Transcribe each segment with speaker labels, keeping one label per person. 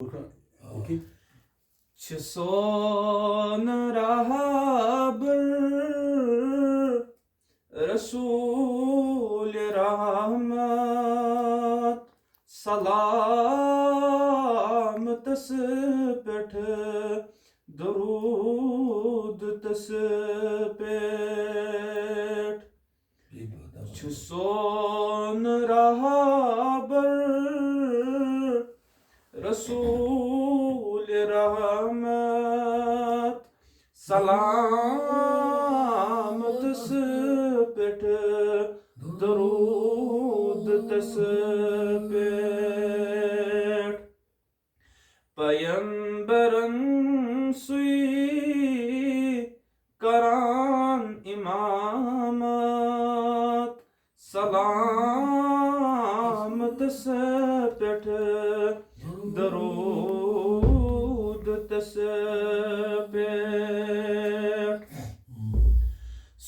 Speaker 1: Okay.
Speaker 2: Son rahaber Resul rahmat salam tas peth durud tas peth son rahaber Rasul rahmat salam tas peth durud tas peth Peygamberin sui karan imamat salam tas peth درود تسبح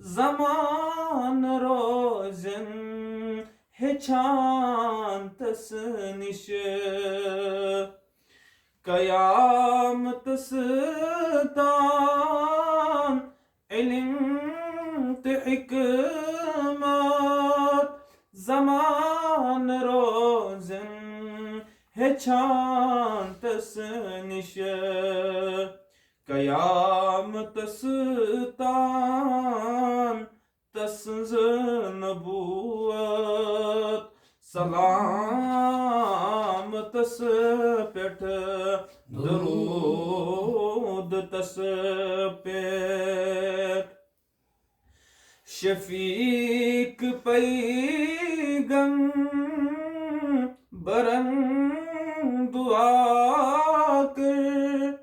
Speaker 2: zaman rozen heçan tas niş kıyam tas tan ilim hikmet zaman rozen heçan tas niş Kıyamet tan tasız nubuvvet salam tas peth durud tas peth şefik peygamberin dua kır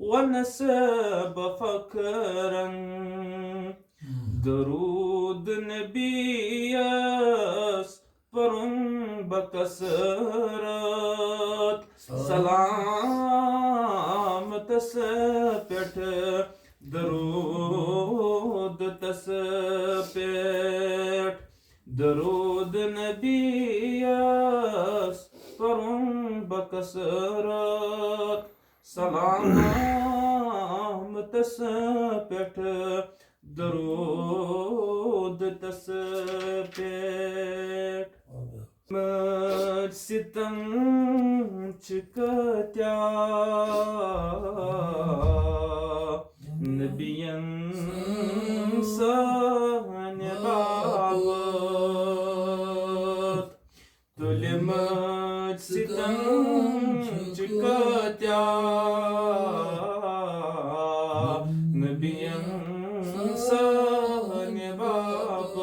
Speaker 2: ونسب فكرا درود نبيس پرن بکسرت سلام تس پٹ درود تس پٹ درود نبیس پرن بکسرت سلام تس پٹ درود تس پٹ ستم چکتیا نبین سہن بابت تلمت ستم چکتیا نبین سہن بابت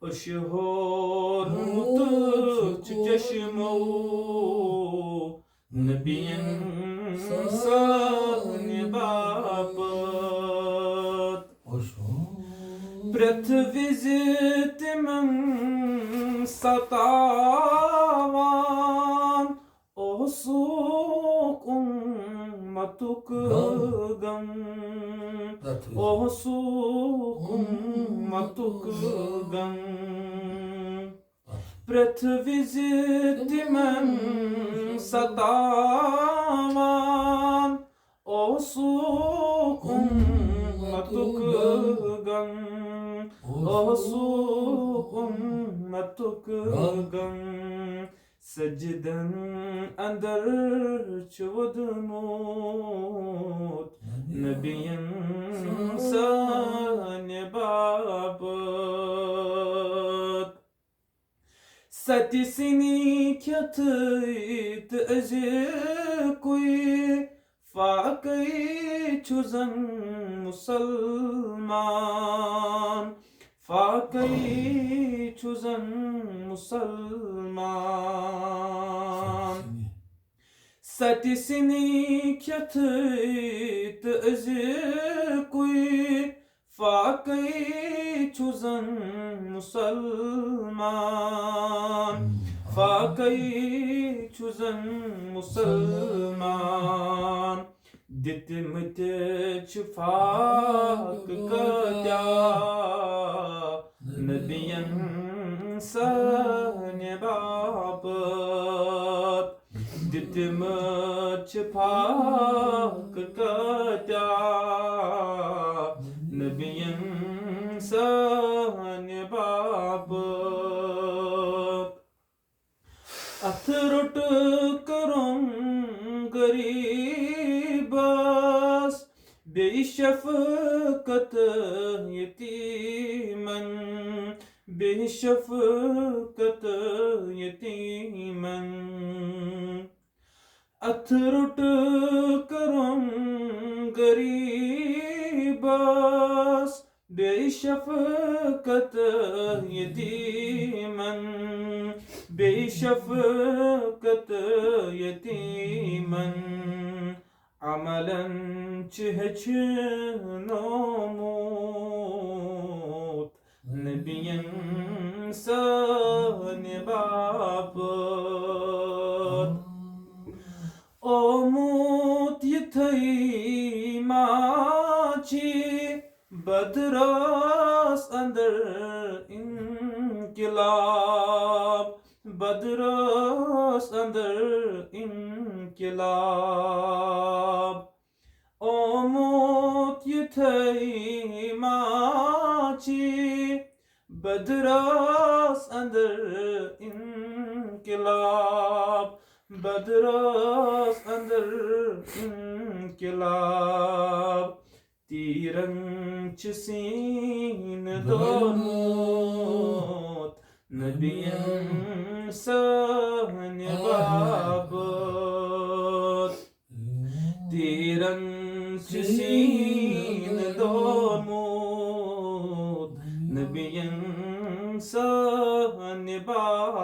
Speaker 2: اشہور متچ چشمو نبین سہن بابت پرتھوی تمن ستاوان اوسوک امتک غم اوسوک امتک غم پرتھوی تمن ستاوان اوسوک امتک غم اوسوک امتک غم سجدن اندر چودموت نبین سہن بابت ستی سنی کھیت ازکوی فاقی چوزن مسلمان فاقی چوزن مسلمان ستی سنی کھیت ازکوی فاقی چوزن مسلمان فاقی چوزن مسلمان دتمت فاق کتیا نبین سہن بابت دتمت فاق کتیا نبین سہن بابت اتھرٹ کرم غریبس بے شفقت یتیمن بے شفقت یتیمن اتھرٹ کرم غریبس بے شفقت یتیمن بے شفقت یتیمن عملاً چہچنوموت نبین سہن بابت اوموت یتھئی ماچی بدرس اندر انقلاب بدرس اندر انقلاب اوموت یتھئی ماچی بدرس اندر انقلاب بدرس اندر انقلاب تیرن چسین دونوت نبین سہن بابت تیرن چسین دونوت نبین سہن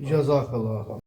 Speaker 1: Jazakallah.